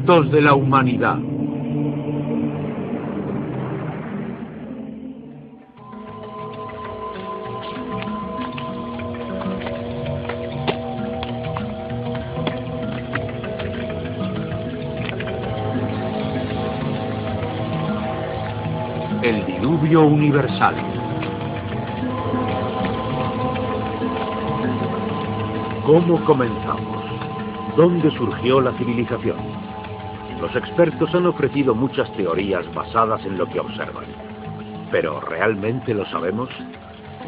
mitos de la humanidad. El diluvio universal. ¿Cómo comenzamos? ¿Dónde surgió la civilización? Los expertos han ofrecido muchas teorías basadas en lo que observan. ¿Pero realmente lo sabemos?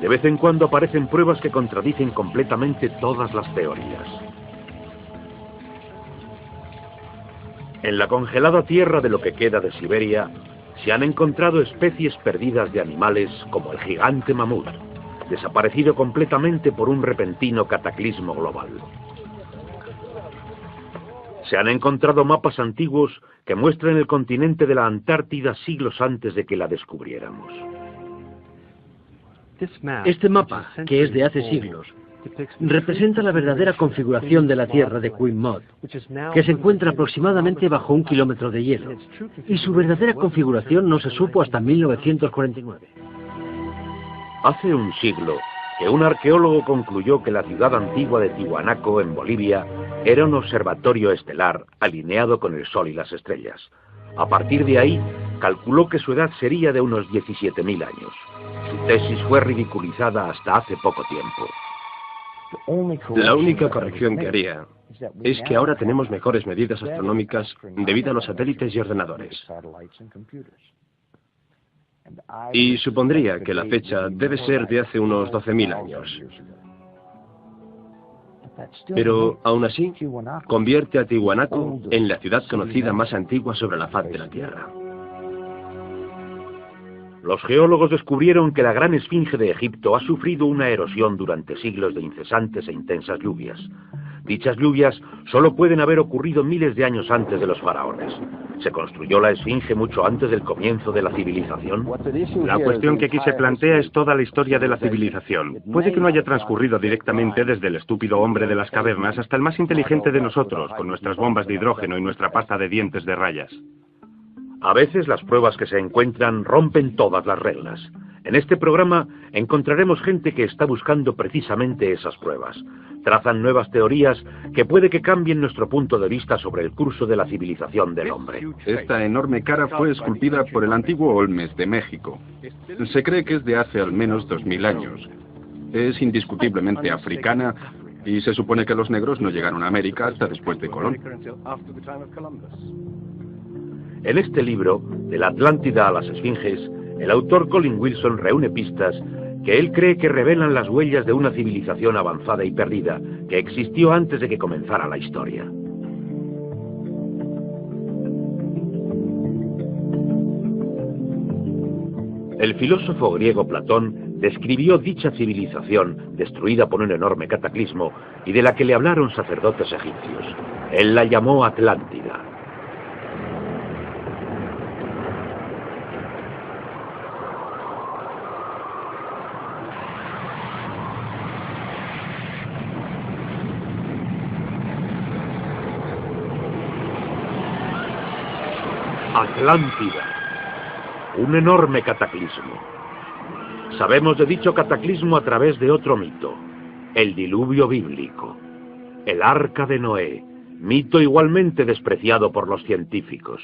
De vez en cuando aparecen pruebas que contradicen completamente todas las teorías. En la congelada tierra de lo que queda de Siberia, se han encontrado especies perdidas de animales como el gigante mamut, desaparecido completamente por un repentino cataclismo global. Se han encontrado mapas antiguos que muestran el continente de la Antártida siglos antes de que la descubriéramos. Este mapa, que es de hace siglos, representa la verdadera configuración de la Tierra de Queen Maud, que se encuentra aproximadamente bajo 1 kilómetro de hielo, y su verdadera configuración no se supo hasta 1949. Hace un siglo que un arqueólogo concluyó que la ciudad antigua de Tiwanaku, en Bolivia, era un observatorio estelar alineado con el Sol y las estrellas. A partir de ahí, calculó que su edad sería de unos 17.000 años. Su tesis fue ridiculizada hasta hace poco tiempo. La única corrección que haría es que ahora tenemos mejores medidas astronómicas debido a los satélites y ordenadores. Y supondría que la fecha debe ser de hace unos 12.000 años. Pero, aún así, convierte a Tiwanaku en la ciudad conocida más antigua sobre la faz de la Tierra. Los geólogos descubrieron que la gran esfinge de Egipto ha sufrido una erosión durante siglos de incesantes e intensas lluvias. Dichas lluvias solo pueden haber ocurrido miles de años antes de los faraones. ¿Se construyó la esfinge mucho antes del comienzo de la civilización? La cuestión que aquí se plantea es toda la historia de la civilización. Puede que no haya transcurrido directamente desde el estúpido hombre de las cavernas hasta el más inteligente de nosotros, con nuestras bombas de hidrógeno y nuestra pasta de dientes de rayas. A veces las pruebas que se encuentran rompen todas las reglas. En este programa encontraremos gente que está buscando precisamente esas pruebas. Trazan nuevas teorías que puede que cambien nuestro punto de vista sobre el curso de la civilización del hombre. Esta enorme cara fue esculpida por el antiguo Olmes de México. Se cree que es de hace al menos 2000 años. Es indiscutiblemente africana y se supone que los negros no llegaron a América hasta después de Colón. En este libro, de la Atlántida a las Esfinges, el autor Colin Wilson reúne pistas que él cree que revelan las huellas de una civilización avanzada y perdida que existió antes de que comenzara la historia. El filósofo griego Platón describió dicha civilización destruida por un enorme cataclismo y de la que le hablaron sacerdotes egipcios. Él la llamó Atlántida. Atlántida, un enorme cataclismo. Sabemos de dicho cataclismo a través de otro mito, el diluvio bíblico, el Arca de Noé, mito igualmente despreciado por los científicos.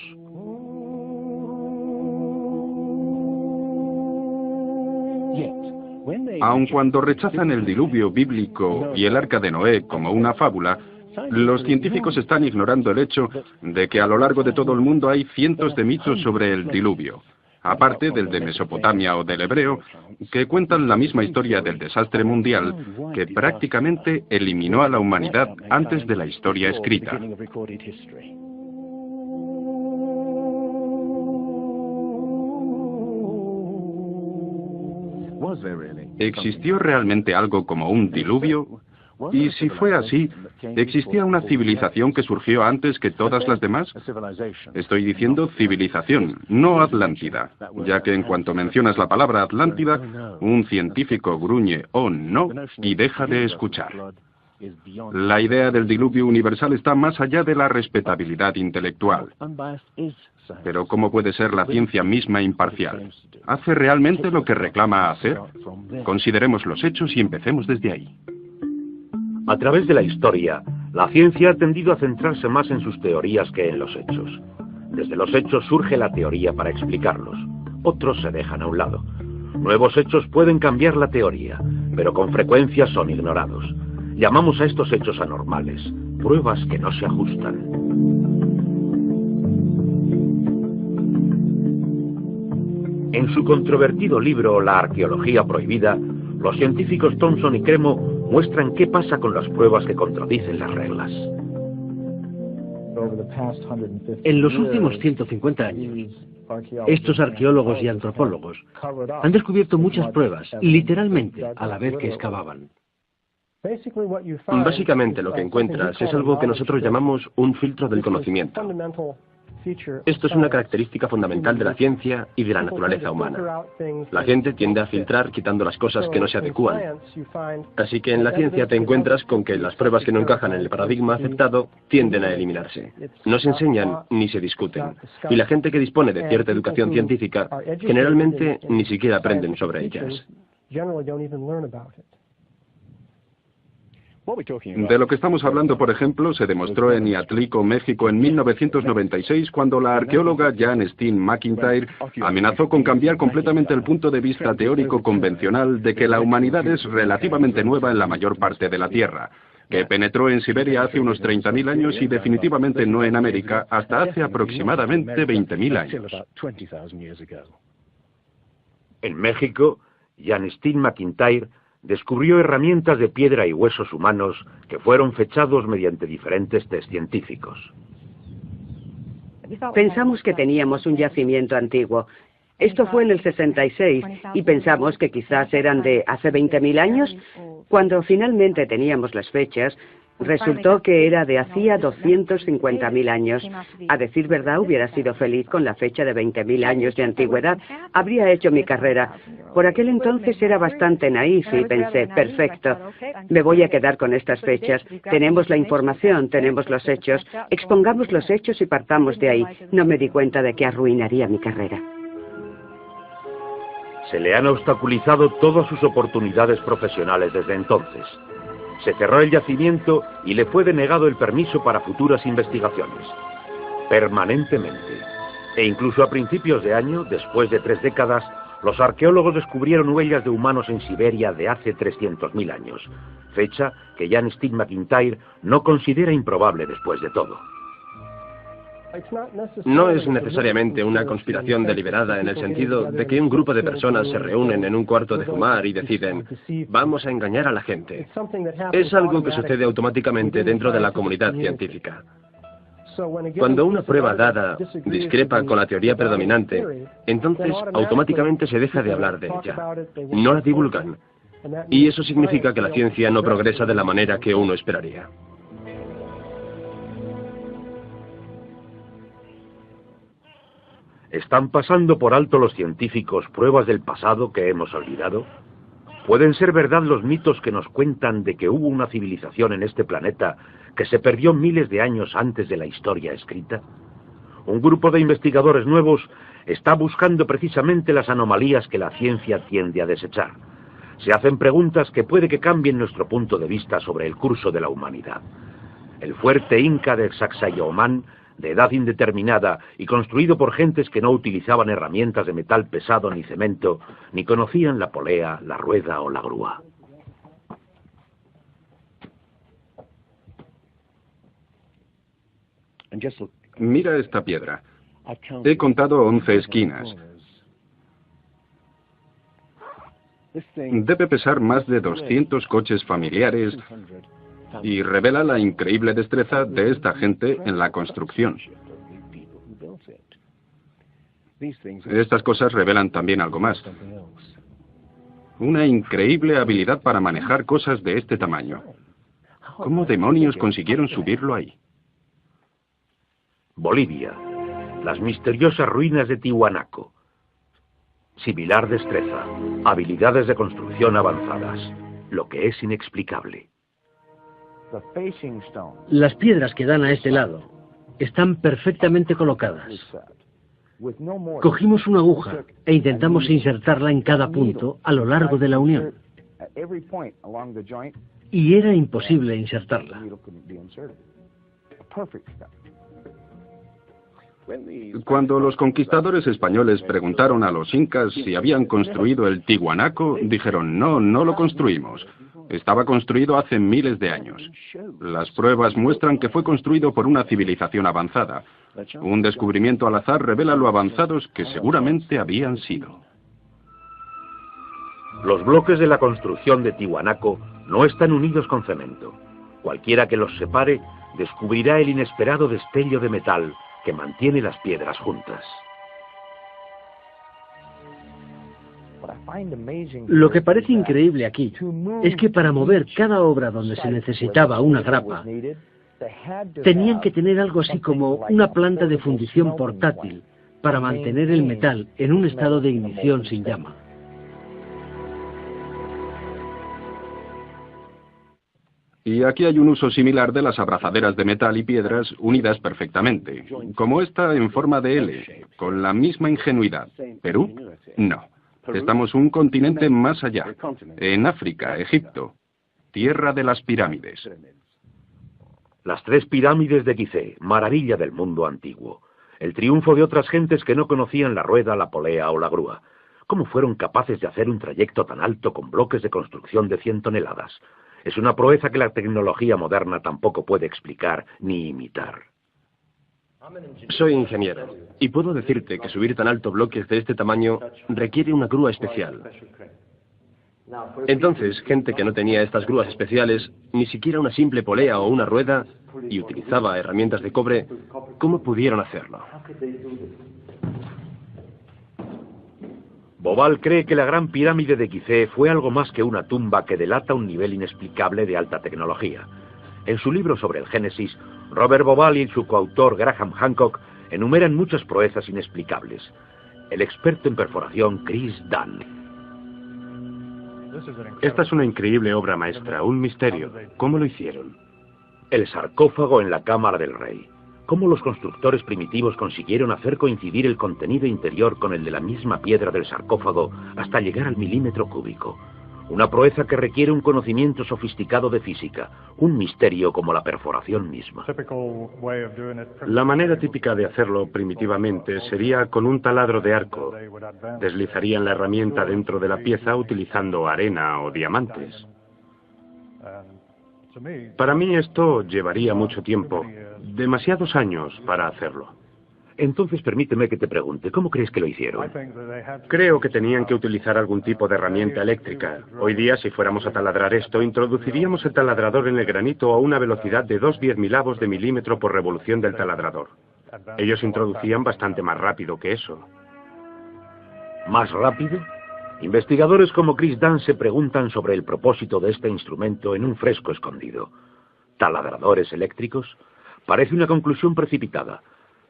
Aun cuando rechazan el diluvio bíblico y el Arca de Noé como una fábula, los científicos están ignorando el hecho de que a lo largo de todo el mundo hay cientos de mitos sobre el diluvio, aparte del de Mesopotamia o del hebreo, que cuentan la misma historia del desastre mundial que prácticamente eliminó a la humanidad antes de la historia escrita. ¿Existió realmente algo como un diluvio? Y si fue así, ¿existía una civilización que surgió antes que todas las demás? Estoy diciendo civilización, no Atlántida, ya que en cuanto mencionas la palabra Atlántida, un científico gruñe "oh no" y deja de escuchar. La idea del diluvio universal está más allá de la respetabilidad intelectual. Pero ¿cómo puede ser la ciencia misma imparcial? ¿Hace realmente lo que reclama hacer? Consideremos los hechos y empecemos desde ahí. A través de la historia, la ciencia ha tendido a centrarse más en sus teorías que en los hechos. Desde los hechos surge la teoría para explicarlos. Otros se dejan a un lado. Nuevos hechos pueden cambiar la teoría, pero con frecuencia son ignorados. Llamamos a estos hechos anormales, pruebas que no se ajustan. En su controvertido libro La arqueología prohibida, los científicos Thompson y Cremo muestran qué pasa con las pruebas que contradicen las reglas. En los últimos 150 años, estos arqueólogos y antropólogos han descubierto muchas pruebas, literalmente, a la vez que excavaban. Básicamente lo que encuentras es algo que nosotros llamamos un filtro del conocimiento. Esto es una característica fundamental de la ciencia y de la naturaleza humana. La gente tiende a filtrar quitando las cosas que no se adecúan. Así que en la ciencia te encuentras con que las pruebas que no encajan en el paradigma aceptado tienden a eliminarse. No se enseñan ni se discuten. Y la gente que dispone de cierta educación científica generalmente ni siquiera aprenden sobre ellas. De lo que estamos hablando, por ejemplo, se demostró en Iatlico, México, en 1996, cuando la arqueóloga Jan Steen McIntyre amenazó con cambiar completamente el punto de vista teórico convencional de que la humanidad es relativamente nueva en la mayor parte de la Tierra, que penetró en Siberia hace unos 30.000 años y definitivamente no en América hasta hace aproximadamente 20.000 años. En México, Jan Steen McIntyre descubrió herramientas de piedra y huesos humanos que fueron fechados mediante diferentes test científicos. Pensamos que teníamos un yacimiento antiguo. Esto fue en el 66 y pensamos que quizás eran de hace 20.000 años. Cuando finalmente teníamos las fechas, resultó que era de hacía 250.000 años. A decir verdad, hubiera sido feliz con la fecha de 20.000 años de antigüedad. Habría hecho mi carrera. Por aquel entonces era bastante naif y pensé, perfecto, me voy a quedar con estas fechas. Tenemos la información, tenemos los hechos. Expongamos los hechos y partamos de ahí. No me di cuenta de que arruinaría mi carrera. Se le han obstaculizado todas sus oportunidades profesionales desde entonces. Se cerró el yacimiento y le fue denegado el permiso para futuras investigaciones. Permanentemente. E incluso a principios de año, después de 3 décadas, los arqueólogos descubrieron huellas de humanos en Siberia de hace 300.000 años, fecha que Jan Steen McIntyre no considera improbable después de todo. No es necesariamente una conspiración deliberada en el sentido de que un grupo de personas se reúnen en un cuarto de fumar y deciden, vamos a engañar a la gente. Es algo que sucede automáticamente dentro de la comunidad científica. Cuando una prueba dada discrepa con la teoría predominante, entonces automáticamente se deja de hablar de ella. No la divulgan. Y eso significa que la ciencia no progresa de la manera que uno esperaría. ¿Están pasando por alto los científicos pruebas del pasado que hemos olvidado? ¿Pueden ser verdad los mitos que nos cuentan de que hubo una civilización en este planeta que se perdió miles de años antes de la historia escrita? Un grupo de investigadores nuevos está buscando precisamente las anomalías que la ciencia tiende a desechar. Se hacen preguntas que puede que cambien nuestro punto de vista sobre el curso de la humanidad. El fuerte inca de Sacsayhuamán, de edad indeterminada y construido por gentes que no utilizaban herramientas de metal pesado ni cemento, ni conocían la polea, la rueda o la grúa. Mira esta piedra. He contado 11 esquinas. Debe pesar más de 200 coches familiares y revela la increíble destreza de esta gente en la construcción. Estas cosas revelan también algo más. Una increíble habilidad para manejar cosas de este tamaño. ¿Cómo demonios consiguieron subirlo ahí? Bolivia. Las misteriosas ruinas de Tiwanaku. Similar destreza. Habilidades de construcción avanzadas. Lo que es inexplicable. Las piedras que dan a este lado están perfectamente colocadas. Cogimos una aguja e intentamos insertarla en cada punto a lo largo de la unión. Y era imposible insertarla. Cuando los conquistadores españoles preguntaron a los incas si habían construido el Tiwanaku, dijeron, no, no lo construimos. Estaba construido hace miles de años. Las pruebas muestran que fue construido por una civilización avanzada. Un descubrimiento al azar revela lo avanzados que seguramente habían sido. Los bloques de la construcción de Tiwanaku no están unidos con cemento. Cualquiera que los separe descubrirá el inesperado destello de metal que mantiene las piedras juntas. Lo que parece increíble aquí es que para mover cada obra donde se necesitaba una grapa, tenían que tener algo así como una planta de fundición portátil para mantener el metal en un estado de ignición sin llama. Y aquí hay un uso similar de las abrazaderas de metal y piedras unidas perfectamente, como esta en forma de L, con la misma ingenuidad. ¿Perú? No. Estamos un continente más allá, en África, Egipto, tierra de las pirámides. Las 3 pirámides de Gizeh, maravilla del mundo antiguo. El triunfo de otras gentes que no conocían la rueda, la polea o la grúa. ¿Cómo fueron capaces de hacer un trayecto tan alto con bloques de construcción de 100 toneladas? Es una proeza que la tecnología moderna tampoco puede explicar ni imitar. Soy ingeniero, y puedo decirte que subir tan alto bloques de este tamaño requiere una grúa especial. Entonces, gente que no tenía estas grúas especiales, ni siquiera una simple polea o una rueda, y utilizaba herramientas de cobre, ¿cómo pudieron hacerlo? Bobal cree que la gran pirámide de Gizeh fue algo más que una tumba que delata un nivel inexplicable de alta tecnología. En su libro sobre el Génesis, Robert Bobal y su coautor Graham Hancock enumeran muchas proezas inexplicables. El experto en perforación Chris Dunn. Esta es una increíble obra maestra, un misterio. ¿Cómo lo hicieron? El sarcófago en la cámara del rey. ¿Cómo los constructores primitivos consiguieron hacer coincidir el contenido interior con el de la misma piedra del sarcófago hasta llegar al milímetro cúbico? Una proeza que requiere un conocimiento sofisticado de física, un misterio como la perforación misma. La manera típica de hacerlo primitivamente sería con un taladro de arco. Deslizarían la herramienta dentro de la pieza utilizando arena o diamantes. Para mí esto llevaría mucho tiempo, demasiados años para hacerlo. Entonces permíteme que te pregunte, ¿cómo crees que lo hicieron? Creo que tenían que utilizar algún tipo de herramienta eléctrica. Hoy día, si fuéramos a taladrar esto, introduciríamos el taladrador en el granito a una velocidad de 2/10.000 de milímetro por revolución del taladrador. Ellos introducían bastante más rápido que eso. ¿Más rápido? Investigadores como Chris Dunn se preguntan sobre el propósito de este instrumento en un fresco escondido. ¿Taladradores eléctricos? Parece una conclusión precipitada.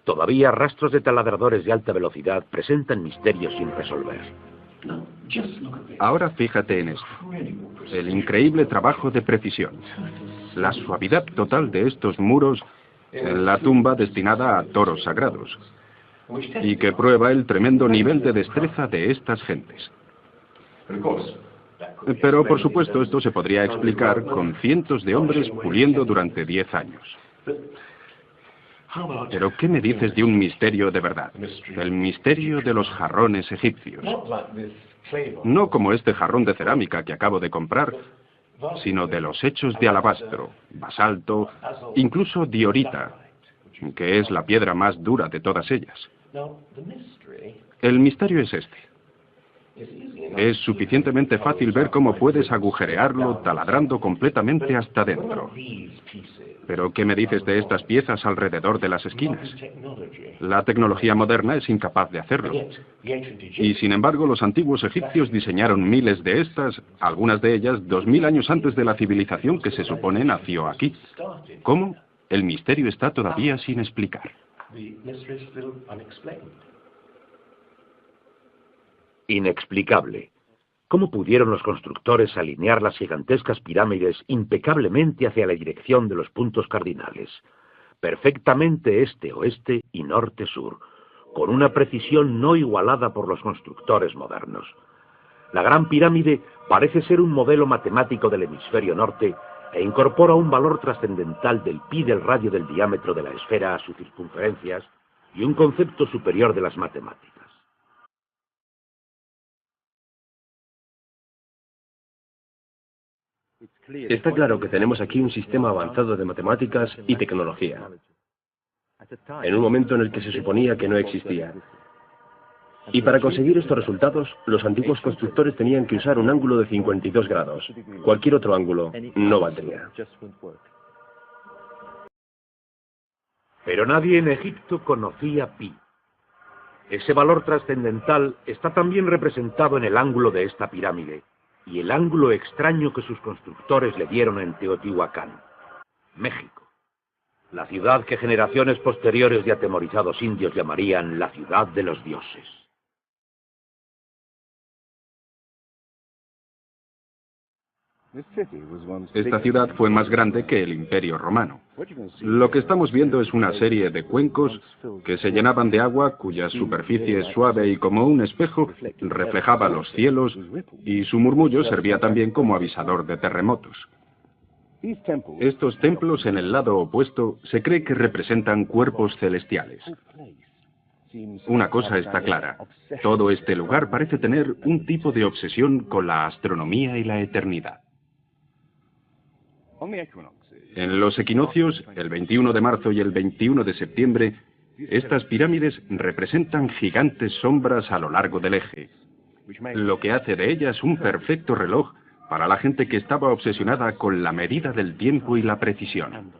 Todavía rastros de taladradores de alta velocidad presentan misterios sin resolver. Ahora fíjate en esto. El increíble trabajo de precisión. La suavidad total de estos muros en la tumba destinada a toros sagrados. Y que prueba el tremendo nivel de destreza de estas gentes. Pero, por supuesto, esto se podría explicar con cientos de hombres puliendo durante 10 años. Pero, ¿qué me dices de un misterio de verdad? El misterio de los jarrones egipcios. No como este jarrón de cerámica que acabo de comprar, sino de los hechos de alabastro, basalto, incluso diorita, que es la piedra más dura de todas ellas. El misterio es este. Es suficientemente fácil ver cómo puedes agujerearlo taladrando completamente hasta dentro. Pero, ¿qué me dices de estas piezas alrededor de las esquinas? La tecnología moderna es incapaz de hacerlo. Y, sin embargo, los antiguos egipcios diseñaron miles de estas, algunas de ellas 2000 años antes de la civilización que se supone nació aquí. ¿Cómo? El misterio está todavía sin explicar. Inexplicable. ¿Cómo pudieron los constructores alinear las gigantescas pirámides impecablemente hacia la dirección de los puntos cardinales? Perfectamente este-oeste y norte-sur, con una precisión no igualada por los constructores modernos. La Gran Pirámide parece ser un modelo matemático del hemisferio norte e incorpora un valor trascendental del pi del radio del diámetro de la esfera a sus circunferencias y un concepto superior de las matemáticas. Está claro que tenemos aquí un sistema avanzado de matemáticas y tecnología, en un momento en el que se suponía que no existía. Y para conseguir estos resultados, los antiguos constructores tenían que usar un ángulo de 52 grados. Cualquier otro ángulo no valdría. Pero nadie en Egipto conocía pi. Ese valor trascendental está también representado en el ángulo de esta pirámide y el ángulo extraño que sus constructores le dieron en Teotihuacán, México, la ciudad que generaciones posteriores de atemorizados indios llamarían la ciudad de los dioses. Esta ciudad fue más grande que el Imperio Romano. Lo que estamos viendo es una serie de cuencos que se llenaban de agua, cuya superficie suave y como un espejo reflejaba los cielos, y su murmullo servía también como avisador de terremotos. Estos templos en el lado opuesto se cree que representan cuerpos celestiales. Una cosa está clara: todo este lugar parece tener un tipo de obsesión con la astronomía y la eternidad. En los equinoccios, el 21 de marzo y el 21 de septiembre, estas pirámides representan gigantes sombras a lo largo del eje, lo que hace de ellas un perfecto reloj para la gente que estaba obsesionada con la medida del tiempo y la precisión.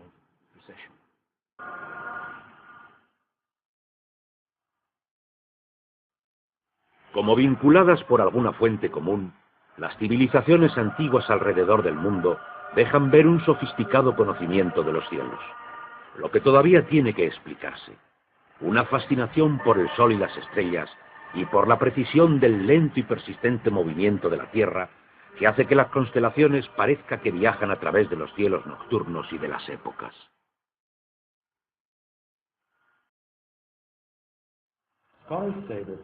Como vinculadas por alguna fuente común, las civilizaciones antiguas alrededor del mundo dejan ver un sofisticado conocimiento de los cielos, lo que todavía tiene que explicarse. Una fascinación por el sol y las estrellas y por la precisión del lento y persistente movimiento de la Tierra que hace que las constelaciones parezca que viajan a través de los cielos nocturnos y de las épocas.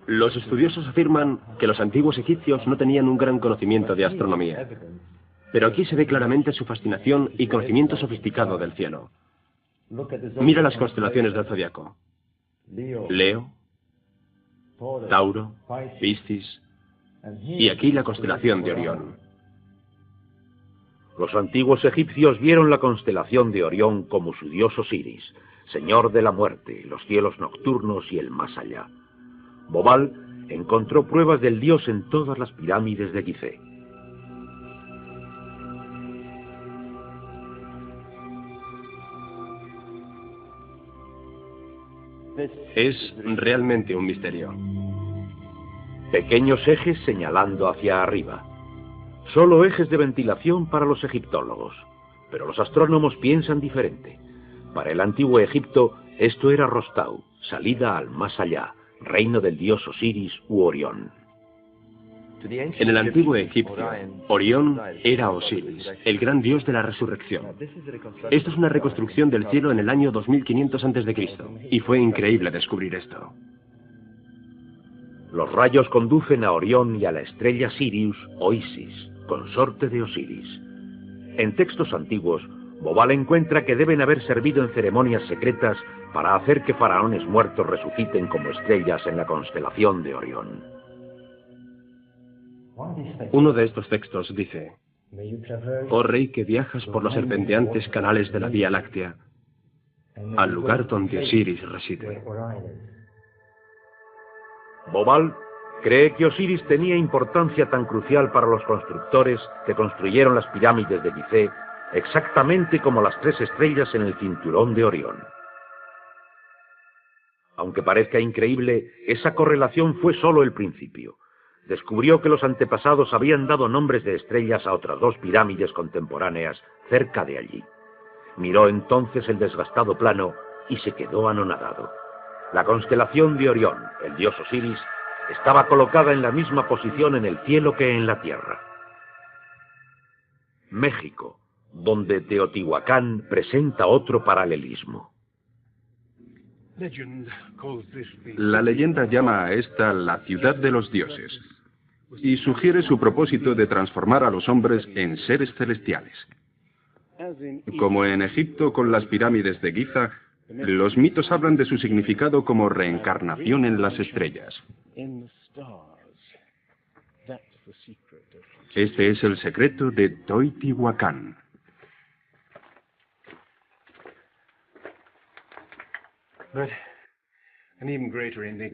Los estudiosos afirman que los antiguos egipcios no tenían un gran conocimiento de astronomía, pero aquí se ve claramente su fascinación y conocimiento sofisticado del cielo. Mira las constelaciones del zodiaco: Leo, Tauro, Piscis, y aquí la constelación de Orión. Los antiguos egipcios vieron la constelación de Orión como su dios Osiris, señor de la muerte, los cielos nocturnos y el más allá. Bobal encontró pruebas del dios en todas las pirámides de Gizeh. Es realmente un misterio. Pequeños ejes señalando hacia arriba. Solo ejes de ventilación para los egiptólogos. Pero los astrónomos piensan diferente. Para el antiguo Egipto, esto era Rostau, salida al más allá, reino del dios Osiris u Orión. En el antiguo Egipcio, Orión era Osiris, el gran dios de la resurrección. Esto es una reconstrucción del cielo en el año 2500 a.C., y fue increíble descubrir esto. Los rayos conducen a Orión y a la estrella Sirius o Isis, consorte de Osiris. En textos antiguos, Bobal encuentra que deben haber servido en ceremonias secretas para hacer que faraones muertos resuciten como estrellas en la constelación de Orión. Uno de estos textos dice: «Oh rey que viajas por los serpenteantes canales de la Vía Láctea, al lugar donde Osiris reside». Bobal cree que Osiris tenía importancia tan crucial para los constructores que construyeron las pirámides de Gizeh, exactamente como las 3 estrellas en el cinturón de Orión. Aunque parezca increíble, esa correlación fue solo el principio. Descubrió que los antepasados habían dado nombres de estrellas a otras 2 pirámides contemporáneas cerca de allí. Miró entonces el desgastado plano y se quedó anonadado. La constelación de Orión, el dios Osiris, estaba colocada en la misma posición en el cielo que en la tierra. México, donde Teotihuacán presenta otro paralelismo. La leyenda llama a esta la ciudad de los dioses y sugiere su propósito de transformar a los hombres en seres celestiales. Como en Egipto con las pirámides de Giza, los mitos hablan de su significado como reencarnación en las estrellas. Este es el secreto de Teotihuacán.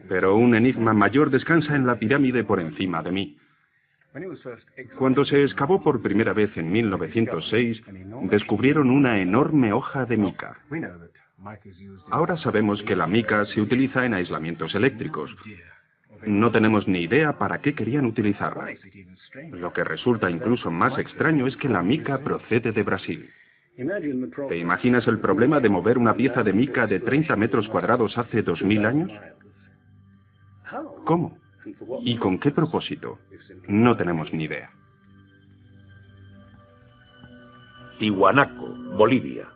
Pero un enigma mayor descansa en la pirámide por encima de mí. Cuando se excavó por primera vez en 1906, descubrieron una enorme hoja de mica. Ahora sabemos que la mica se utiliza en aislamientos eléctricos. No tenemos ni idea para qué querían utilizarla. Lo que resulta incluso más extraño es que la mica procede de Brasil. ¿Te imaginas el problema de mover una pieza de mica de 30 metros cuadrados hace 2000 años? ¿Cómo? ¿Y con qué propósito? No tenemos ni idea. Tiwanaku, Bolivia.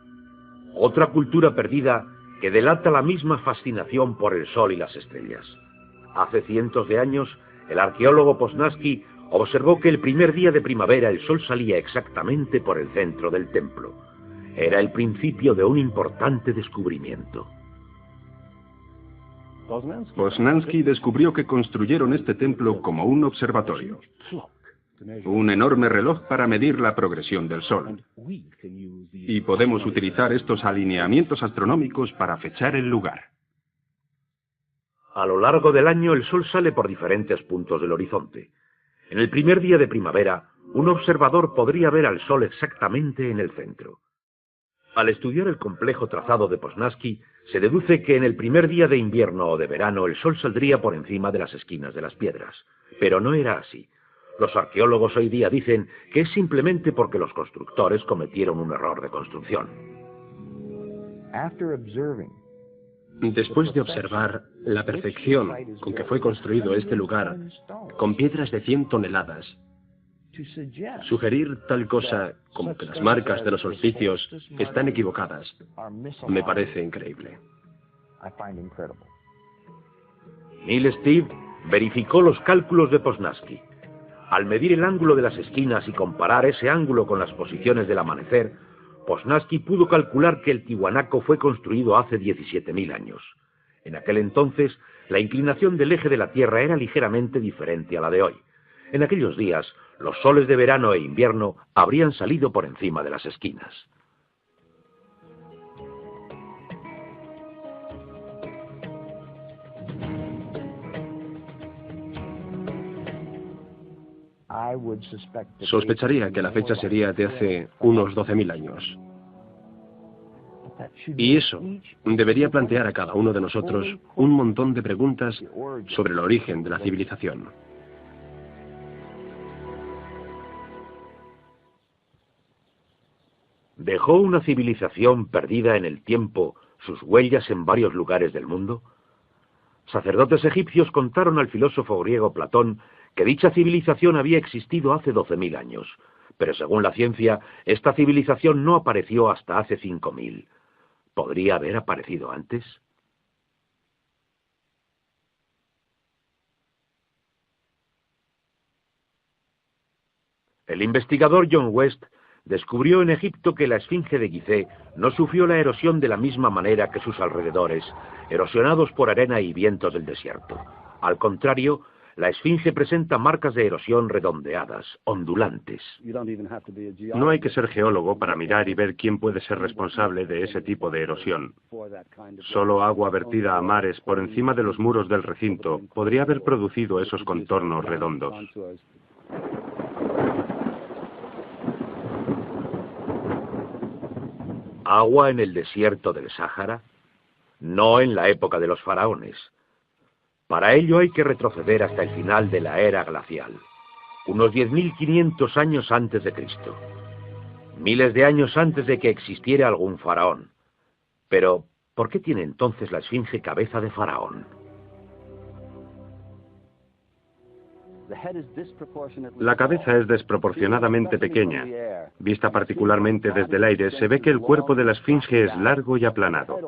Otra cultura perdida que delata la misma fascinación por el sol y las estrellas. Hace cientos de años, el arqueólogo Poznański observó que el primer día de primavera el sol salía exactamente por el centro del templo. Era el principio de un importante descubrimiento. Poznański descubrió que construyeron este templo como un observatorio. Un enorme reloj para medir la progresión del sol. Y podemos utilizar estos alineamientos astronómicos para fechar el lugar. A lo largo del año el sol sale por diferentes puntos del horizonte. En el primer día de primavera, un observador podría ver al sol exactamente en el centro. Al estudiar el complejo trazado de Poznański, se deduce que en el primer día de invierno o de verano el sol saldría por encima de las esquinas de las piedras. Pero no era así. Los arqueólogos hoy día dicen que es simplemente porque los constructores cometieron un error de construcción. Después de observar la perfección con que fue construido este lugar, con piedras de 100 toneladas, sugerir tal cosa como que las marcas de los solsticios están equivocadas me parece increíble. Neil Steve verificó los cálculos de Poznański. Al medir el ángulo de las esquinas y comparar ese ángulo con las posiciones del amanecer, Poznański pudo calcular que el Tiwanaku fue construido hace 17.000 años. En aquel entonces, la inclinación del eje de la Tierra era ligeramente diferente a la de hoy. En aquellos días, los soles de verano e invierno habrían salido por encima de las esquinas. Sospecharía que la fecha sería de hace unos 12.000 años. Y eso debería plantear a cada uno de nosotros un montón de preguntas sobre el origen de la civilización. ¿Dejó una civilización perdida en el tiempo sus huellas en varios lugares del mundo? Sacerdotes egipcios contaron al filósofo griego Platón que dicha civilización había existido hace 12.000 años, pero según la ciencia, esta civilización no apareció hasta hace 5.000. ¿Podría haber aparecido antes? El investigador John West descubrió en Egipto que la esfinge de Gizeh no sufrió la erosión de la misma manera que sus alrededores, erosionados por arena y vientos del desierto. Al contrario, la esfinge presenta marcas de erosión redondeadas, ondulantes. No hay que ser geólogo para mirar y ver quién puede ser responsable de ese tipo de erosión. Solo agua vertida a mares por encima de los muros del recinto podría haber producido esos contornos redondos. ¿Agua en el desierto del Sáhara? No en la época de los faraones. Para ello hay que retroceder hasta el final de la era glacial, unos 10.500 años antes de Cristo. Miles de años antes de que existiera algún faraón. Pero, ¿por qué tiene entonces la esfinge cabeza de faraón? La cabeza es desproporcionadamente pequeña. Vista particularmente desde el aire, se ve que el cuerpo de la esfinge es largo y aplanado,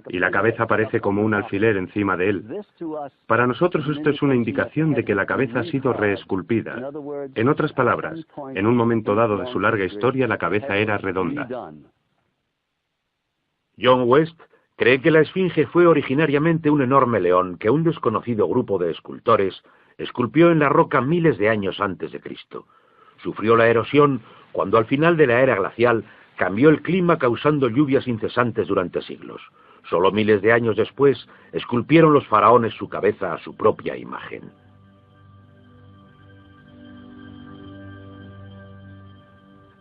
y la cabeza parece como un alfiler encima de él. Para nosotros esto es una indicación de que la cabeza ha sido reesculpida. En otras palabras, en un momento dado de su larga historia, la cabeza era redonda. John West cree que la esfinge fue originariamente un enorme león que un desconocido grupo de escultores esculpió en la roca miles de años antes de Cristo. Sufrió la erosión cuando al final de la era glacial cambió el clima causando lluvias incesantes durante siglos. Solo miles de años después esculpieron los faraones su cabeza a su propia imagen.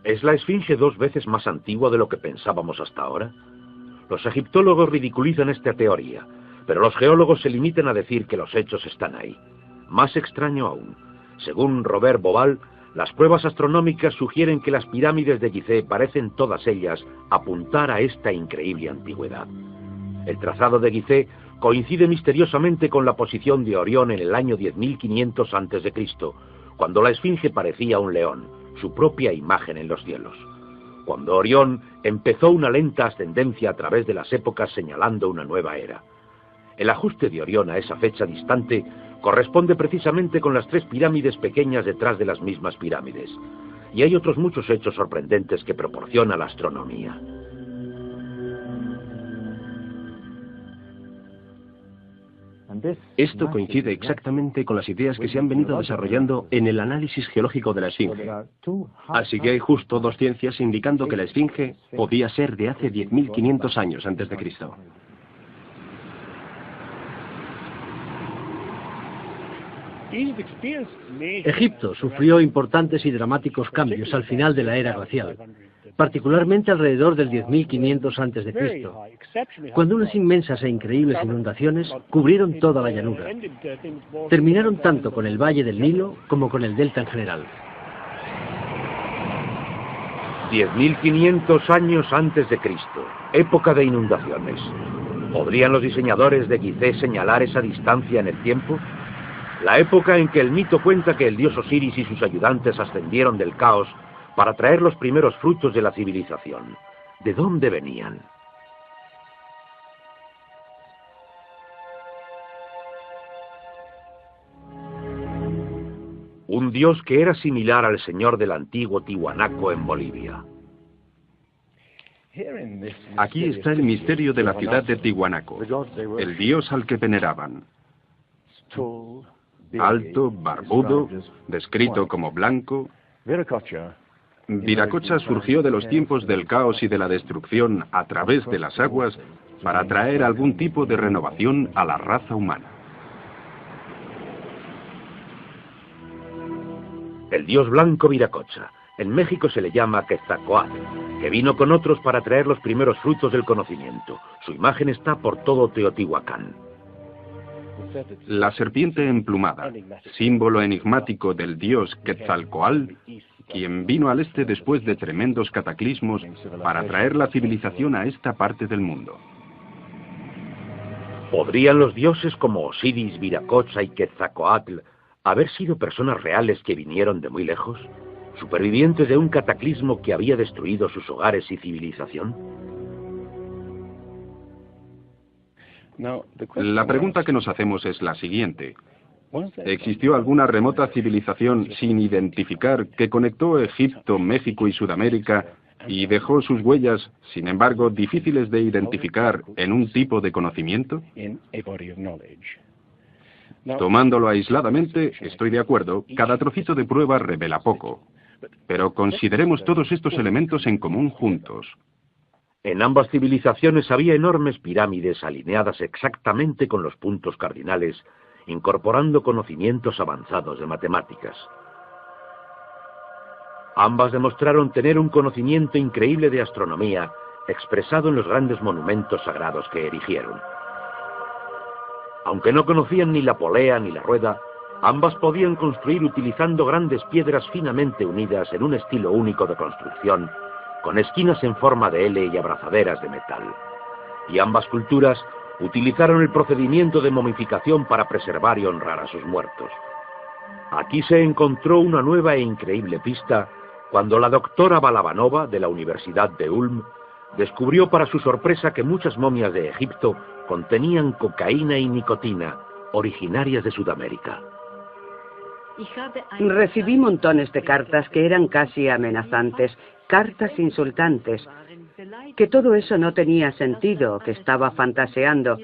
¿Es la esfinge 2 veces más antigua de lo que pensábamos hasta ahora? Los egiptólogos ridiculizan esta teoría, pero los geólogos se limitan a decir que los hechos están ahí. Más extraño aún, según Robert Bauval, las pruebas astronómicas sugieren que las pirámides de Gizeh parecen todas ellas apuntar a esta increíble antigüedad. El trazado de Gizeh coincide misteriosamente con la posición de Orión en el año 10.500 a.C., cuando la esfinge parecía un león, su propia imagen en los cielos. Cuando Orión empezó una lenta ascendencia a través de las épocas señalando una nueva era. El ajuste de Orión a esa fecha distante corresponde precisamente con las 3 pirámides pequeñas detrás de las mismas pirámides. Y hay otros muchos hechos sorprendentes que proporciona la astronomía. Esto coincide exactamente con las ideas que se han venido desarrollando en el análisis geológico de la esfinge. Así que hay justo 2 ciencias indicando que la esfinge podía ser de hace 10.500 años antes de Cristo. Egipto sufrió importantes y dramáticos cambios al final de la era glacial, particularmente alrededor del 10.500 a.C., cuando unas inmensas e increíbles inundaciones cubrieron toda la llanura. Terminaron tanto con el valle del Nilo como con el delta en general. 10.500 años antes de Cristo, época de inundaciones. ¿Podrían los diseñadores de Gizeh señalar esa distancia en el tiempo? La época en que el mito cuenta que el dios Osiris y sus ayudantes ascendieron del caos para traer los primeros frutos de la civilización. ¿De dónde venían? Un dios que era similar al señor del antiguo Tiwanaku en Bolivia. Aquí está el misterio de la ciudad de Tiwanaku, el dios al que veneraban. Alto, barbudo, descrito como blanco. Viracocha surgió de los tiempos del caos y de la destrucción a través de las aguas para traer algún tipo de renovación a la raza humana. El dios blanco Viracocha. En México se le llama Quetzalcóatl, que vino con otros para traer los primeros frutos del conocimiento. Su imagen está por todo Teotihuacán. La serpiente emplumada, símbolo enigmático del dios Quetzalcóatl, quien vino al este después de tremendos cataclismos para traer la civilización a esta parte del mundo. ¿Podrían los dioses como Osiris, Viracocha y Quetzalcóatl haber sido personas reales que vinieron de muy lejos? ¿Supervivientes de un cataclismo que había destruido sus hogares y civilización? La pregunta que nos hacemos es la siguiente. ¿Existió alguna remota civilización sin identificar que conectó Egipto, México y Sudamérica y dejó sus huellas, sin embargo, difíciles de identificar en un tipo de conocimiento? Tomándolo aisladamente, estoy de acuerdo, cada trocito de prueba revela poco. Pero consideremos todos estos elementos en común juntos. En ambas civilizaciones había enormes pirámides alineadas exactamente con los puntos cardinales, incorporando conocimientos avanzados de matemáticas. Ambas demostraron tener un conocimiento increíble de astronomía, expresado en los grandes monumentos sagrados que erigieron. Aunque no conocían ni la polea ni la rueda, ambas podían construir utilizando grandes piedras finamente unidas en un estilo único de construcción, con esquinas en forma de L y abrazaderas de metal. Y ambas culturas utilizaron el procedimiento de momificación para preservar y honrar a sus muertos. Aquí se encontró una nueva e increíble pista cuando la doctora Balabanova, de la Universidad de Ulm, descubrió para su sorpresa que muchas momias de Egipto contenían cocaína y nicotina, originarias de Sudamérica. Recibí montones de cartas que eran casi amenazantes, cartas insultantes, que todo eso no tenía sentido, que estaba fantaseando,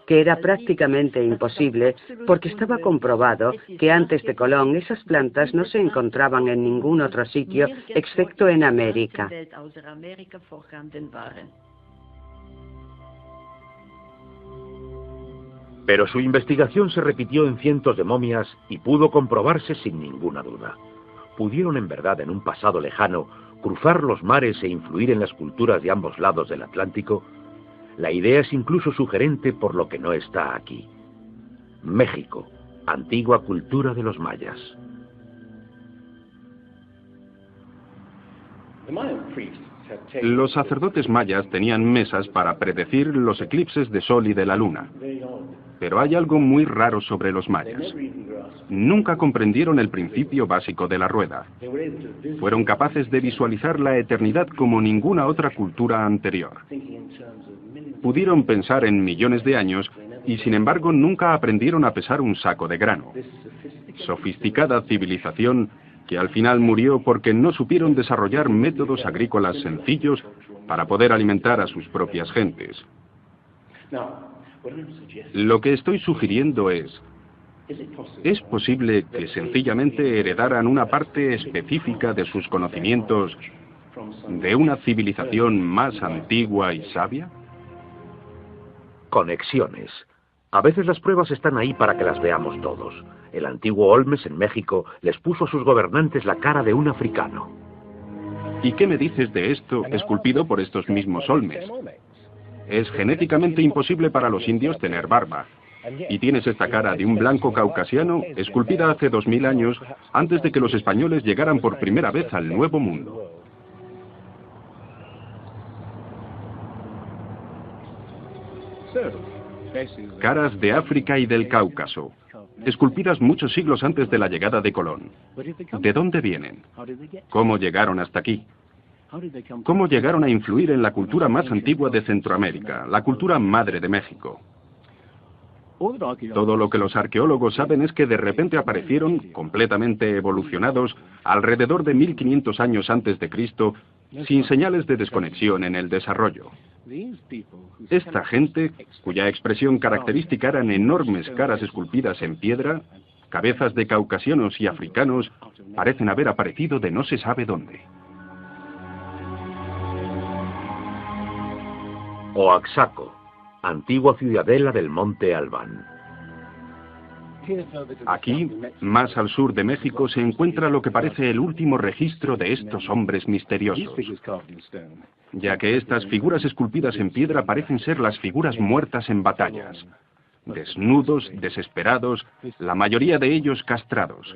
que era prácticamente imposible, porque estaba comprobado que antes de Colón esas plantas no se encontraban en ningún otro sitio excepto en América. Pero su investigación se repitió en cientos de momias y pudo comprobarse sin ninguna duda. Pudieron en verdad en un pasado lejano cruzar los mares e influir en las culturas de ambos lados del Atlántico. La idea es incluso sugerente por lo que no está aquí. México, antigua cultura de los mayas. Los sacerdotes mayas tenían mesas para predecir los eclipses de sol y de la luna. Pero hay algo muy raro sobre los mayas. Nunca comprendieron el principio básico de la rueda. Fueron capaces de visualizar la eternidad como ninguna otra cultura anterior. Pudieron pensar en millones de años y sin embargo nunca aprendieron a pesar un saco de grano. Sofisticada civilización que al final murió porque no supieron desarrollar métodos agrícolas sencillos para poder alimentar a sus propias gentes. Lo que estoy sugiriendo ¿es posible que sencillamente heredaran una parte específica de sus conocimientos de una civilización más antigua y sabia? Conexiones. A veces las pruebas están ahí para que las veamos todos. El antiguo Olmes en México les puso a sus gobernantes la cara de un africano. ¿Y qué me dices de esto esculpido por estos mismos Olmes? Es genéticamente imposible para los indios tener barba. Y tienes esta cara de un blanco caucasiano esculpida hace 2000 años, antes de que los españoles llegaran por primera vez al Nuevo Mundo. Caras de África y del Cáucaso, esculpidas muchos siglos antes de la llegada de Colón. ¿De dónde vienen? ¿Cómo llegaron hasta aquí? ¿Cómo llegaron a influir en la cultura más antigua de Centroamérica, la cultura madre de México? Todo lo que los arqueólogos saben es que de repente aparecieron, completamente evolucionados, alrededor de 1500 años antes de Cristo, sin señales de desconexión en el desarrollo. Esta gente, cuya expresión característica eran enormes caras esculpidas en piedra, cabezas de caucasianos y africanos, parecen haber aparecido de no se sabe dónde. Oaxaco, antigua ciudadela del monte Albán. Aquí, más al sur de México, se encuentra lo que parece el último registro de estos hombres misteriosos, ya que estas figuras esculpidas en piedra parecen ser las figuras muertas en batallas, desnudos, desesperados, la mayoría de ellos castrados.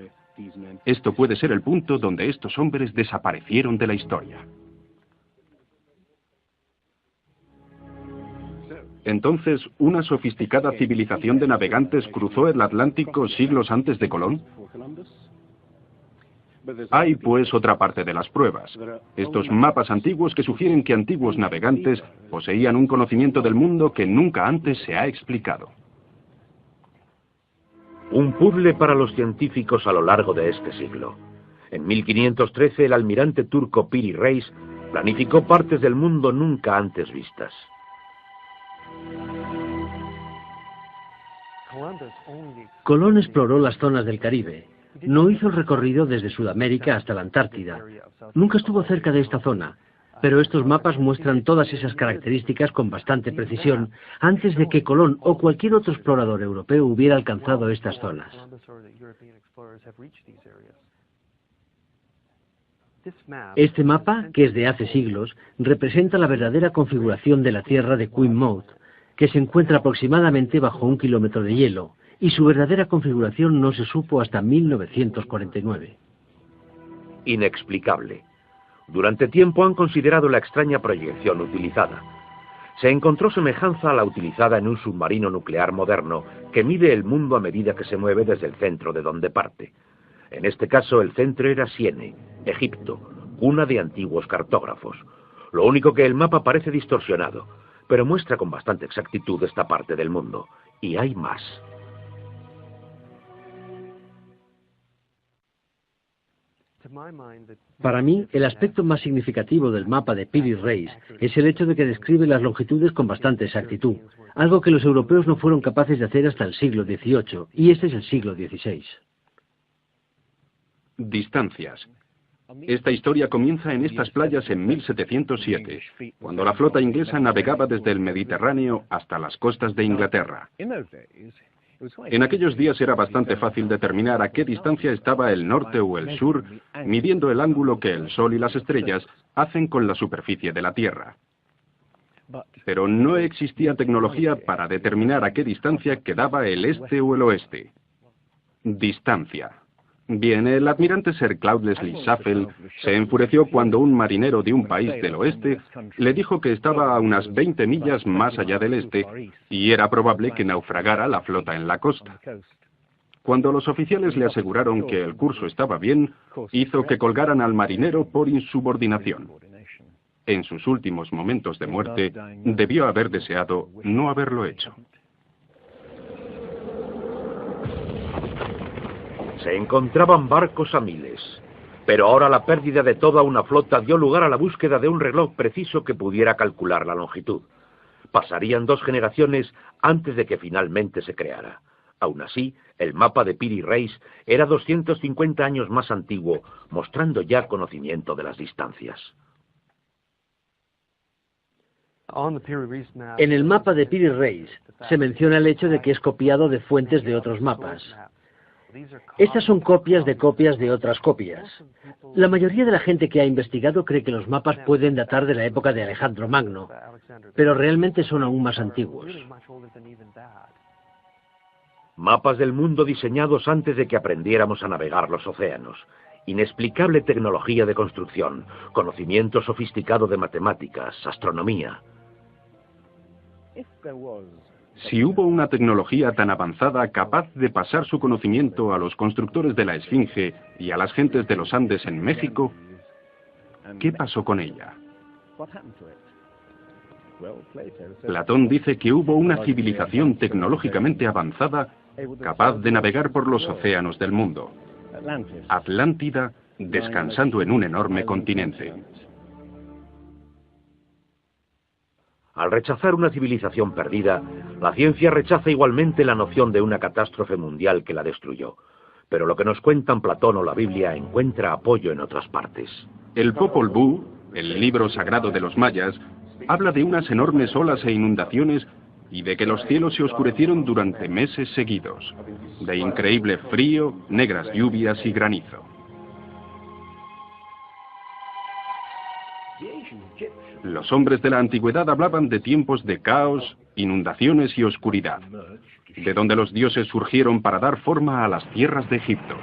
Esto puede ser el punto donde estos hombres desaparecieron de la historia. Entonces, ¿una sofisticada civilización de navegantes cruzó el Atlántico siglos antes de Colón? Hay, pues, otra parte de las pruebas. Estos mapas antiguos que sugieren que antiguos navegantes poseían un conocimiento del mundo que nunca antes se ha explicado. Un puzzle para los científicos a lo largo de este siglo. En 1513, el almirante turco Piri Reis planificó partes del mundo nunca antes vistas. Colón exploró las zonas del Caribe. No hizo el recorrido desde Sudamérica hasta la Antártida. Nunca estuvo cerca de esta zona, pero estos mapas muestran todas esas características con bastante precisión antes de que Colón o cualquier otro explorador europeo hubiera alcanzado estas zonas. Este mapa, que es de hace siglos, representa la verdadera configuración de la tierra de Queen Maud, que se encuentra aproximadamente bajo 1 kilómetro de hielo, y su verdadera configuración no se supo hasta 1949. Inexplicable. Durante tiempo han considerado la extraña proyección utilizada. Se encontró semejanza a la utilizada en un submarino nuclear moderno que mide el mundo a medida que se mueve desde el centro de donde parte. En este caso, el centro era Siene, Egipto, cuna de antiguos cartógrafos. Lo único que el mapa parece distorsionado, pero muestra con bastante exactitud esta parte del mundo. Y hay más. Para mí, el aspecto más significativo del mapa de Peary Reis es el hecho de que describe las longitudes con bastante exactitud, algo que los europeos no fueron capaces de hacer hasta el siglo XVIII, y este es el siglo XVI. Distancias. Esta historia comienza en estas playas en 1707, cuando la flota inglesa navegaba desde el Mediterráneo hasta las costas de Inglaterra. En aquellos días era bastante fácil determinar a qué distancia estaba el norte o el sur, midiendo el ángulo que el Sol y las estrellas hacen con la superficie de la Tierra. Pero no existía tecnología para determinar a qué distancia quedaba el este o el oeste. Distancia. Bien, el almirante Sir Cloudesley Shuffle se enfureció cuando un marinero de un país del oeste le dijo que estaba a unas 20 millas más allá del este y era probable que naufragara la flota en la costa. Cuando los oficiales le aseguraron que el curso estaba bien, hizo que colgaran al marinero por insubordinación. En sus últimos momentos de muerte, debió haber deseado no haberlo hecho. Se encontraban barcos a miles, pero ahora la pérdida de toda una flota dio lugar a la búsqueda de un reloj preciso que pudiera calcular la longitud. Pasarían 2 generaciones antes de que finalmente se creara. Aún así, el mapa de Peary Reis era 250 años más antiguo, mostrando ya conocimiento de las distancias. En el mapa de Peary Reis se menciona el hecho de que es copiado de fuentes de otros mapas. Estas son copias de otras copias. La mayoría de la gente que ha investigado cree que los mapas pueden datar de la época de Alejandro Magno, pero realmente son aún más antiguos. Mapas del mundo diseñados antes de que aprendiéramos a navegar los océanos. Inexplicable tecnología de construcción, conocimiento sofisticado de matemáticas, astronomía. Si hubo una tecnología tan avanzada capaz de pasar su conocimiento a los constructores de la Esfinge y a las gentes de los Andes en México, ¿qué pasó con ella? Platón dice que hubo una civilización tecnológicamente avanzada capaz de navegar por los océanos del mundo. Atlántida, descansando en un enorme continente. Al rechazar una civilización perdida, la ciencia rechaza igualmente la noción de una catástrofe mundial que la destruyó. Pero lo que nos cuentan Platón o la Biblia encuentra apoyo en otras partes. El Popol Vuh, el libro sagrado de los mayas, habla de unas enormes olas e inundaciones y de que los cielos se oscurecieron durante meses seguidos, de increíble frío, negras lluvias y granizo. Los hombres de la antigüedad hablaban de tiempos de caos, inundaciones y oscuridad, de donde los dioses surgieron para dar forma a las tierras de Egipto.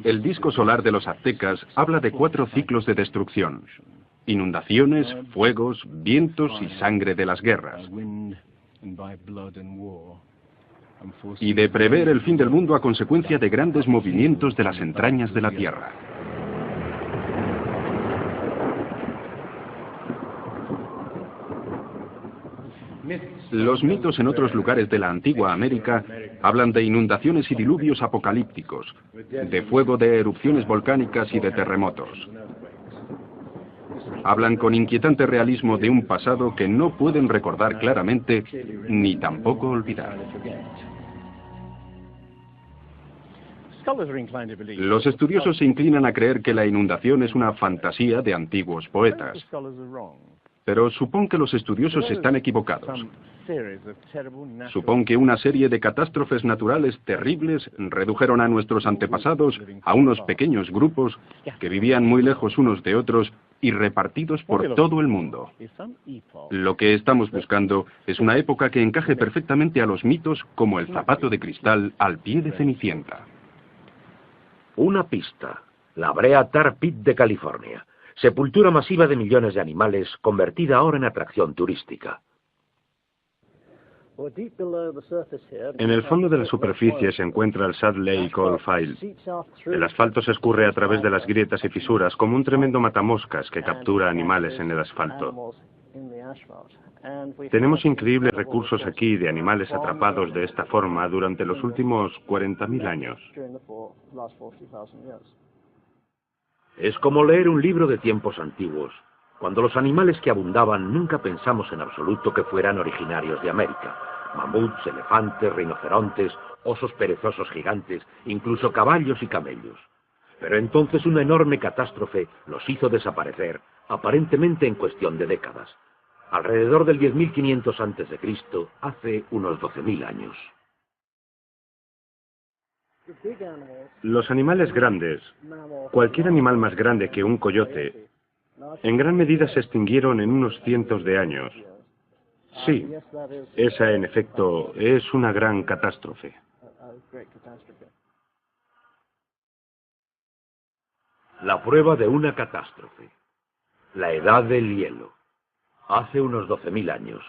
El disco solar de los aztecas habla de 4 ciclos de destrucción: inundaciones, fuegos, vientos y sangre de las guerras, y de prever el fin del mundo a consecuencia de grandes movimientos de las entrañas de la Tierra. Los mitos en otros lugares de la antigua América hablan de inundaciones y diluvios apocalípticos, de fuego de erupciones volcánicas y de terremotos. Hablan con inquietante realismo de un pasado que no pueden recordar claramente ni tampoco olvidar. Los estudiosos se inclinan a creer que la inundación es una fantasía de antiguos poetas. Pero supón que los estudiosos están equivocados. Supón que una serie de catástrofes naturales terribles redujeron a nuestros antepasados a unos pequeños grupos que vivían muy lejos unos de otros y repartidos por todo el mundo. Lo que estamos buscando es una época que encaje perfectamente a los mitos como el zapato de cristal al pie de Cenicienta. Una pista, la Brea Tar Pit de California. Sepultura masiva de millones de animales, convertida ahora en atracción turística. En el fondo de la superficie se encuentra el Salt Lake Oil Field. El asfalto se escurre a través de las grietas y fisuras como un tremendo matamoscas que captura animales en el asfalto. Tenemos increíbles recursos aquí de animales atrapados de esta forma durante los últimos 40.000 años. Es como leer un libro de tiempos antiguos. Cuando los animales que abundaban nunca pensamos en absoluto que fueran originarios de América. Mamuts, elefantes, rinocerontes, osos perezosos gigantes, incluso caballos y camellos. Pero entonces una enorme catástrofe los hizo desaparecer, aparentemente en cuestión de décadas. Alrededor del 10.500 a.C., hace unos 12.000 años. Los animales grandes, cualquier animal más grande que un coyote, en gran medida se extinguieron en unos cientos de años. Sí, esa en efecto es una gran catástrofe. La prueba de una catástrofe. La edad del hielo. Hace unos 12.000 años.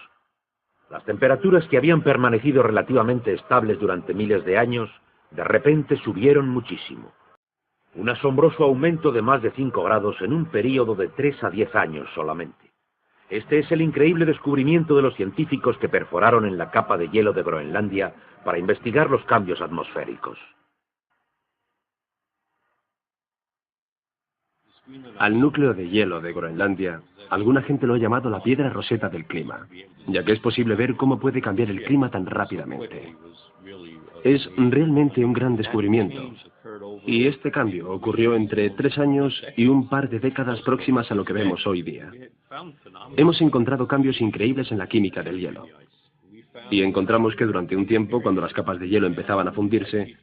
Las temperaturas que habían permanecido relativamente estables durante miles de años, de repente subieron muchísimo. Un asombroso aumento de más de 5 grados en un período de 3 a 10 años solamente. Este es el increíble descubrimiento de los científicos que perforaron en la capa de hielo de Groenlandia para investigar los cambios atmosféricos. Al núcleo de hielo de Groenlandia, alguna gente lo ha llamado la piedra roseta del clima, ya que es posible ver cómo puede cambiar el clima tan rápidamente. Es realmente un gran descubrimiento. Y este cambio ocurrió entre 3 años y un par de décadas próximas a lo que vemos hoy día. Hemos encontrado cambios increíbles en la química del hielo. Y encontramos que durante un tiempo, cuando las capas de hielo empezaban a fundirse,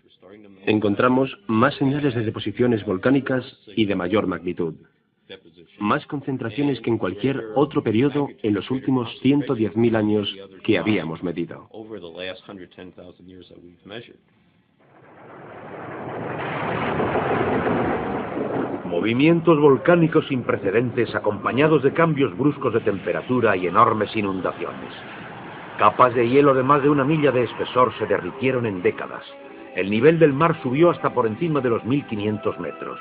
encontramos más señales de deposiciones volcánicas y de mayor magnitud. Más concentraciones que en cualquier otro periodo en los últimos 110.000 años que habíamos medido. Movimientos volcánicos sin precedentes acompañados de cambios bruscos de temperatura y enormes inundaciones. Capas de hielo de más de 1 milla de espesor se derritieron en décadas. El nivel del mar subió hasta por encima de los 1.500 metros.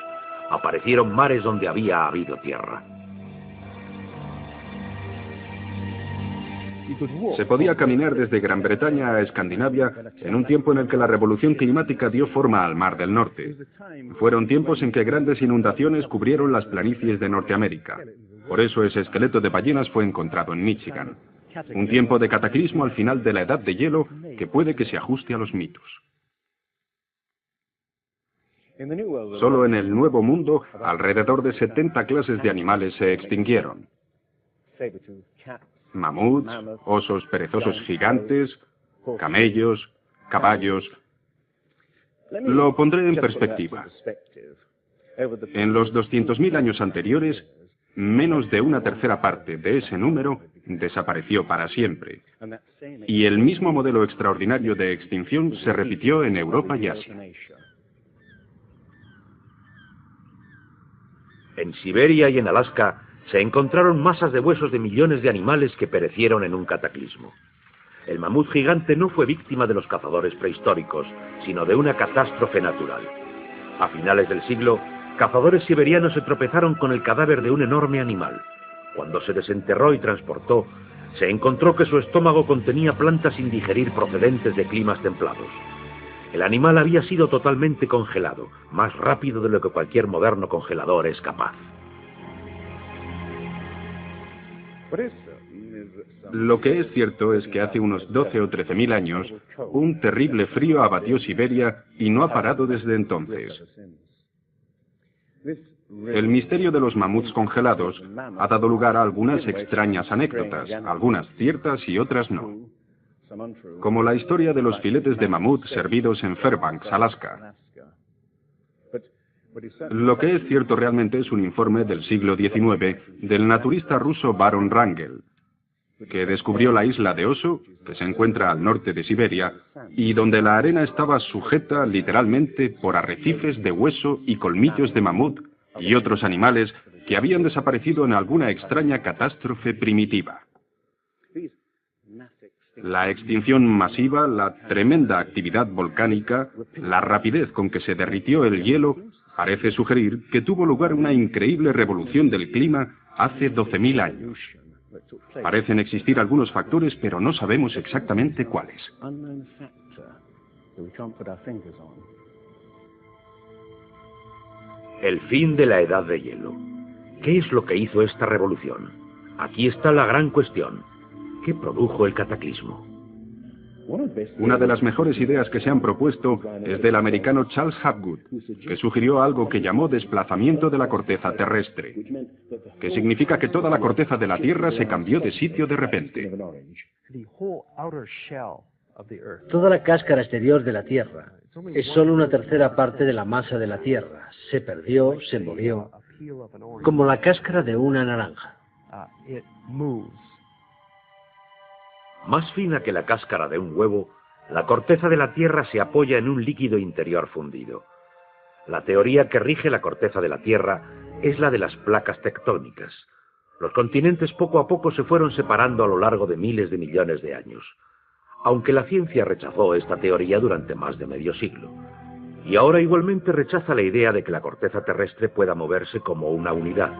Aparecieron mares donde había habido tierra. Se podía caminar desde Gran Bretaña a Escandinavia en un tiempo en el que la revolución climática dio forma al Mar del Norte. Fueron tiempos en que grandes inundaciones cubrieron las planicies de Norteamérica. Por eso ese esqueleto de ballenas fue encontrado en Michigan. Un tiempo de cataclismo al final de la edad de hielo que puede que se ajuste a los mitos. Solo en el Nuevo Mundo, alrededor de 70 clases de animales se extinguieron. Mamuts, osos perezosos gigantes, camellos, caballos. Lo pondré en perspectiva. En los 200.000 años anteriores, menos de 1/3 parte de ese número desapareció para siempre. Y el mismo modelo extraordinario de extinción se repitió en Europa y Asia. En Siberia y en Alaska se encontraron masas de huesos de millones de animales que perecieron en un cataclismo. El mamut gigante no fue víctima de los cazadores prehistóricos, sino de una catástrofe natural. A finales del siglo, cazadores siberianos se tropezaron con el cadáver de un enorme animal. Cuando se desenterró y transportó, se encontró que su estómago contenía plantas sin digerir procedentes de climas templados. El animal había sido totalmente congelado, más rápido de lo que cualquier moderno congelador es capaz. Lo que es cierto es que hace unos 12 o 13.000 años, un terrible frío abatió Siberia y no ha parado desde entonces. El misterio de los mamuts congelados ha dado lugar a algunas extrañas anécdotas, algunas ciertas y otras no. Como la historia de los filetes de mamut servidos en Fairbanks, Alaska. Lo que es cierto realmente es un informe del siglo XIX del naturista ruso Baron Wrangel, que descubrió la isla de Oso, que se encuentra al norte de Siberia, y donde la arena estaba sujeta literalmente por arrecifes de hueso y colmillos de mamut y otros animales que habían desaparecido en alguna extraña catástrofe primitiva. La extinción masiva, la tremenda actividad volcánica, la rapidez con que se derritió el hielo, parece sugerir que tuvo lugar una increíble revolución del clima hace 12.000 años. Parecen existir algunos factores, pero no sabemos exactamente cuáles. El fin de la edad de hielo. ¿Qué es lo que hizo esta revolución? Aquí está la gran cuestión. ¿Qué produjo el cataclismo? Una de las mejores ideas que se han propuesto es del americano Charles Hapgood, que sugirió algo que llamó desplazamiento de la corteza terrestre, que significa que toda la corteza de la Tierra se cambió de sitio de repente. Toda la cáscara exterior de la Tierra es solo una tercera parte de la masa de la Tierra. Se perdió, se movió, como la cáscara de una naranja. Más fina que la cáscara de un huevo, la corteza de la Tierra se apoya en un líquido interior fundido. La teoría que rige la corteza de la Tierra es la de las placas tectónicas. Los continentes poco a poco se fueron separando a lo largo de miles de millones de años, aunque la ciencia rechazó esta teoría durante más de medio siglo. Y ahora igualmente rechaza la idea de que la corteza terrestre pueda moverse como una unidad.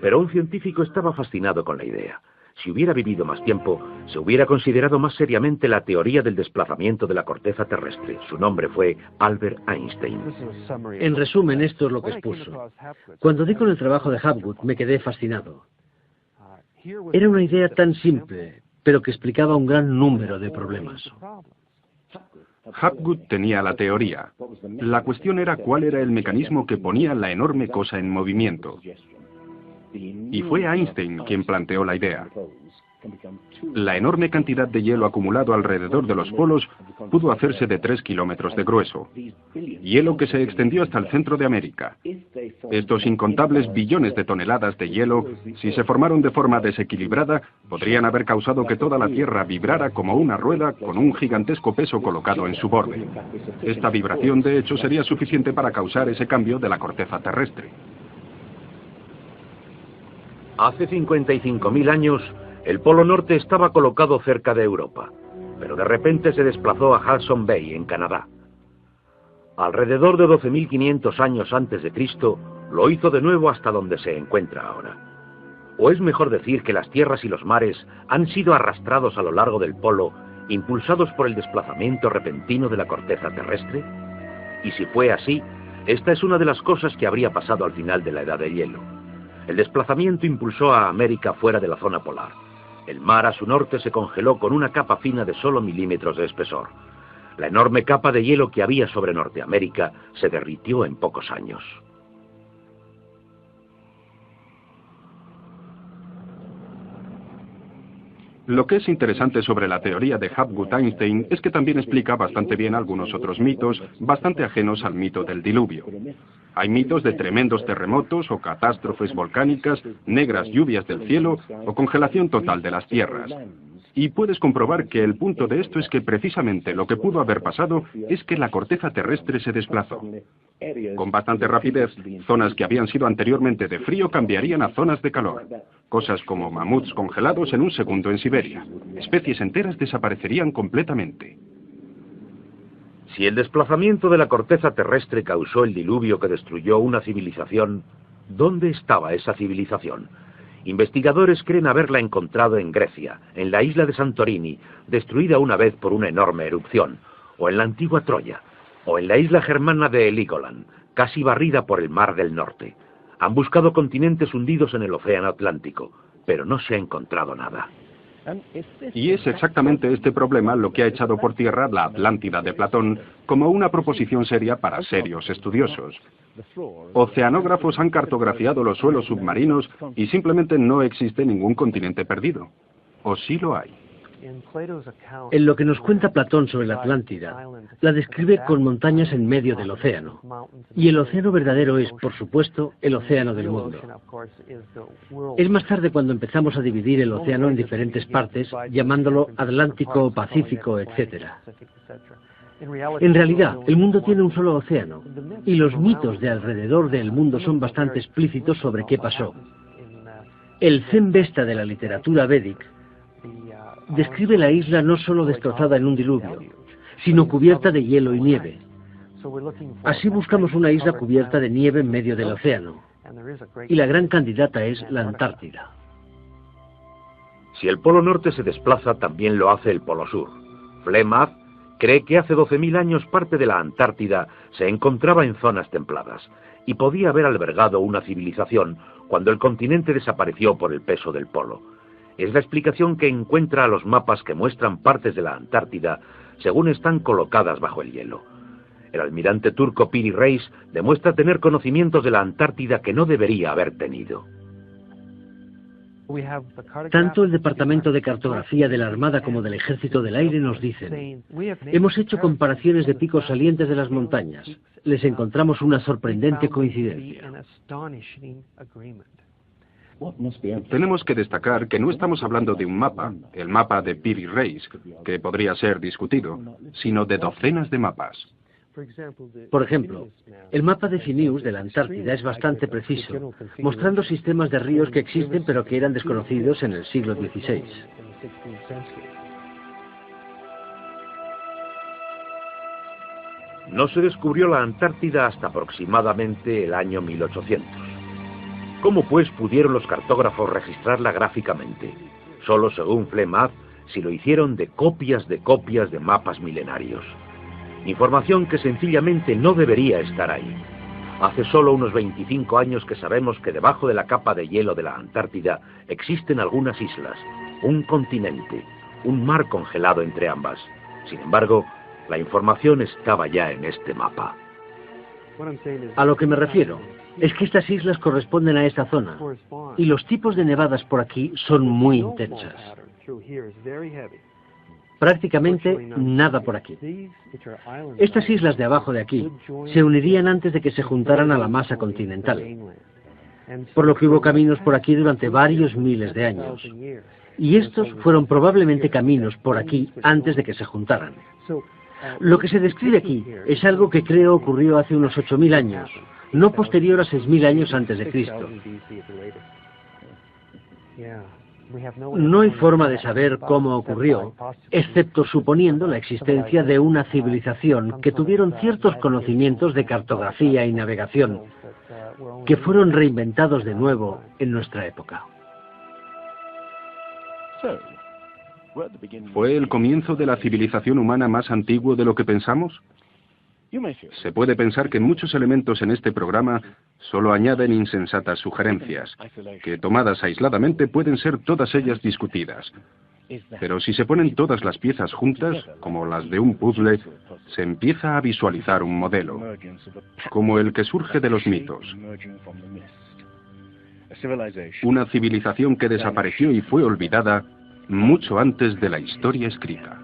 Pero un científico estaba fascinado con la idea. Si hubiera vivido más tiempo, se hubiera considerado más seriamente la teoría del desplazamiento de la corteza terrestre. Su nombre fue Albert Einstein. En resumen, esto es lo que expuso. Cuando di con el trabajo de Hapgood, me quedé fascinado. Era una idea tan simple, pero que explicaba un gran número de problemas. Hapgood tenía la teoría. La cuestión era cuál era el mecanismo que ponía la enorme cosa en movimiento. Y fue Einstein quien planteó la idea. La enorme cantidad de hielo acumulado alrededor de los polos pudo hacerse de 3 kilómetros de grueso. Hielo que se extendió hasta el centro de América. Estos incontables billones de toneladas de hielo, si se formaron de forma desequilibrada, podrían haber causado que toda la Tierra vibrara como una rueda con un gigantesco peso colocado en su borde. Esta vibración, de hecho, sería suficiente para causar ese cambio de la corteza terrestre. Hace 55.000 años, el Polo Norte estaba colocado cerca de Europa, pero de repente se desplazó a Hudson Bay, en Canadá. Alrededor de 12.500 años antes de Cristo, lo hizo de nuevo hasta donde se encuentra ahora. O es mejor decir que las tierras y los mares han sido arrastrados a lo largo del polo, impulsados por el desplazamiento repentino de la corteza terrestre. Y si fue así, esta es una de las cosas que habría pasado al final de la Edad de Hielo. El desplazamiento impulsó a América fuera de la zona polar. El mar a su norte se congeló con una capa fina de solo milímetros de espesor. La enorme capa de hielo que había sobre Norteamérica se derritió en pocos años. Lo que es interesante sobre la teoría de Hapgood-Einstein es que también explica bastante bien algunos otros mitos, bastante ajenos al mito del diluvio. Hay mitos de tremendos terremotos o catástrofes volcánicas, negras lluvias del cielo o congelación total de las tierras. Y puedes comprobar que el punto de esto es que precisamente lo que pudo haber pasado es que la corteza terrestre se desplazó. Con bastante rapidez, zonas que habían sido anteriormente de frío cambiarían a zonas de calor. Cosas como mamuts congelados en un segundo en Siberia. Especies enteras desaparecerían completamente. Si el desplazamiento de la corteza terrestre causó el diluvio que destruyó una civilización, ¿dónde estaba esa civilización? Investigadores creen haberla encontrado en Grecia, en la isla de Santorini, destruida una vez por una enorme erupción, o en la antigua Troya, o en la isla germana de Heligoland, casi barrida por el Mar del Norte. Han buscado continentes hundidos en el Océano Atlántico, pero no se ha encontrado nada. Y es exactamente este problema lo que ha echado por tierra la Atlántida de Platón como una proposición seria para serios estudiosos. Oceanógrafos han cartografiado los suelos submarinos y simplemente no existe ningún continente perdido. ¿O sí lo hay? En lo que nos cuenta Platón sobre la Atlántida, la describe con montañas en medio del océano. Y el océano verdadero es, por supuesto, el océano del mundo. Es más tarde cuando empezamos a dividir el océano en diferentes partes, llamándolo Atlántico, Pacífico, etc. En realidad, el mundo tiene un solo océano, y los mitos de alrededor del mundo son bastante explícitos sobre qué pasó. El Zen Vesta de la literatura védica Describe la isla no solo destrozada en un diluvio, sino cubierta de hielo y nieve. Así buscamos una isla cubierta de nieve en medio del océano. Y la gran candidata es la Antártida. Si el Polo Norte se desplaza, también lo hace el Polo Sur. Flemeth cree que hace 12.000 años parte de la Antártida se encontraba en zonas templadas y podía haber albergado una civilización cuando el continente desapareció por el peso del polo. Es la explicación que encuentra a los mapas que muestran partes de la Antártida según están colocadas bajo el hielo. El almirante turco Piri Reis demuestra tener conocimientos de la Antártida que no debería haber tenido. Tanto el Departamento de Cartografía de la Armada como del Ejército del Aire nos dicen: hemos hecho comparaciones de picos salientes de las montañas. Les encontramos una sorprendente coincidencia. Tenemos que destacar que no estamos hablando de un mapa, el mapa de Piri Reis, que podría ser discutido, sino de docenas de mapas. Por ejemplo, el mapa de Phineus de la Antártida es bastante preciso, mostrando sistemas de ríos que existen pero que eran desconocidos en el siglo XVI. No se descubrió la Antártida hasta aproximadamente el año 1800. ¿Cómo pues pudieron los cartógrafos registrarla gráficamente? Solo según Flemeth, si lo hicieron de copias de mapas milenarios. Información que sencillamente no debería estar ahí. Hace solo unos 25 años que sabemos que debajo de la capa de hielo de la Antártida existen algunas islas, un continente, un mar congelado entre ambas. Sin embargo, la información estaba ya en este mapa. A lo que me refiero es que estas islas corresponden a esta zona, y los tipos de nevadas por aquí son muy intensas. Prácticamente nada por aquí. Estas islas de abajo de aquí se unirían antes de que se juntaran a la masa continental, por lo que hubo caminos por aquí durante varios miles de años. Y estos fueron probablemente caminos por aquí antes de que se juntaran. Lo que se describe aquí es algo que creo ocurrió hace unos 8.000 años, no posterior a 6.000 años antes de Cristo. No hay forma de saber cómo ocurrió, excepto suponiendo la existencia de una civilización que tuvieron ciertos conocimientos de cartografía y navegación, que fueron reinventados de nuevo en nuestra época. ¿Fue el comienzo de la civilización humana más antiguo de lo que pensamos? Se puede pensar que muchos elementos en este programa solo añaden insensatas sugerencias, que tomadas aisladamente pueden ser todas ellas discutidas. Pero si se ponen todas las piezas juntas, como las de un puzzle, se empieza a visualizar un modelo, como el que surge de los mitos. Una civilización que desapareció y fue olvidada mucho antes de la historia escrita.